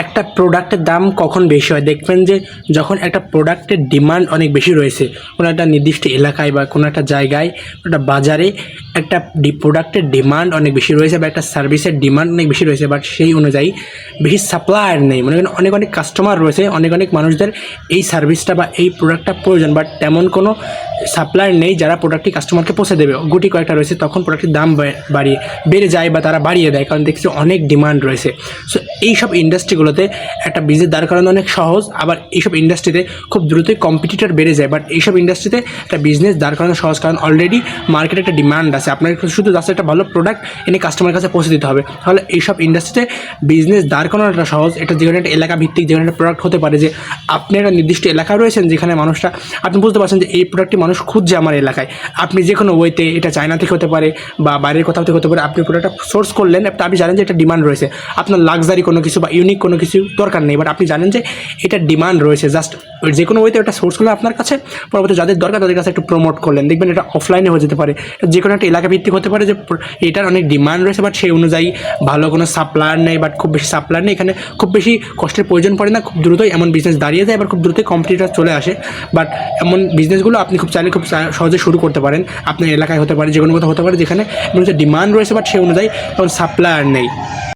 একটা প্রোডাক্টের দাম কখন বেশি হয় দেখবেন যে যখন একটা প্রোডাক্টের ডিমান্ড অনেক বেশি রয়েছে কোনো একটা নির্দিষ্ট এলাকায় বা কোনো একটা জায়গায় একটা বাজারে একটা প্রোডাক্টের ডিমান্ড অনেক বেশি রয়েছে বা একটা সার্ভিসের ডিমান্ড অনেক বেশি রয়েছে, বাট সেই অনুযায়ী বেশি সাপ্লায়ার নেই। মনে করেন অনেক অনেক কাস্টমার রয়েছে, অনেক অনেক মানুষদের এই সার্ভিসটা বা এই প্রোডাক্টটা প্রয়োজন, বাট তেমন কোনো সাপ্লায়ার নেই যারা প্রোডাক্টটি কাস্টমারকে পৌঁছে দেবে। গুটি কয়েকটা রয়েছে, তখন প্রোডাক্টের দাম বেড়ে যায় বা তারা বাড়িয়ে দেয়, কারণ দেখছি অনেক ডিমান্ড রয়েছে। সো এইসব ইন্ডাস্ট্রিগুলোতে একটা বিজনেস দাঁড় করানো অনেক সহজ, আবার এইসব ইন্ডাস্ট্রিতে খুব দ্রুতই কম্পিটিটর বেড়ে যায়। বাট এইসব ইন্ডাস্ট্রিতে একটা বিজনেস দাঁড় করানো সহজ, কারণ অলরেডি মার্কেটে একটা ডিমান্ড আছে। আপনার শুধু জাস্ট একটা ভালো প্রোডাক্ট এনে কাস্টমারের কাছে পৌঁছে দিতে হবে। তাহলে এইসব ইন্ডাস্ট্রিতে বিজনেস দাঁড় করানোটা সহজ। এটা যেখানে একটা এলাকা ভিত্তিক যেখানে একটা প্রোডাক্ট হতে পারে, যে আপনি একটা নির্দিষ্ট এলাকায় রয়েছেন যেখানে মানুষরা, আপনি বুঝতে পারছেন যে এই প্রোডাক্টটি মানুষ খুঁজছে আমার এলাকায়। আপনি যে কোনো ওয়েতে, এটা চায়না থেকে হতে পারে বা বাইরের কোথাও থেকে হতে পারে, আপনি প্রোডাক্টটা সোর্স করলেন, আপনি জানেন যে এটা ডিমান্ড রয়েছে। আপনার লাক্সারি কোনো কিছু বা ইউনিক কোনো কিছু দরকার নেই, বাট আপনি জানেন যে এটা ডিমান্ড রয়েছে। জাস্ট যে কোনো ওয়েতে ওটা সোর্স করলে আপনার কাছে, পরবর্তী যাদের দরকার তাদের কাছে একটু প্রমোট করলেন, দেখবেন এটা অফলাইনে হয়ে যেতে পারে, যে কোনো একটা এলাকা ভিত্তিক হতে পারে যে এটার অনেক ডিমান্ড রয়েছে, বাট সেই অনুযায়ী ভালো কোনো সাপ্লায়ার নেই, বাট খুব বেশি সাপ্লায়ার নেই, এখানে খুব বেশি কষ্টের প্রয়োজন পড়ে না, খুব দ্রুতই এমন বিজনেস দাঁড়িয়ে যায়, এবার খুব দ্রুতই কম্পিটিটর চলে আসে। বাট এমন বিজনেসগুলো আপনি খুব চাইলে খুব সহজে শুরু করতে পারেন। আপনার এলাকায় হতে পারে, যে কোনো কোথাও হতে পারে যেখানে ডিমান্ড রয়েছে, বাট সেই অনুযায়ী তখন সাপ্লায়ার নেই।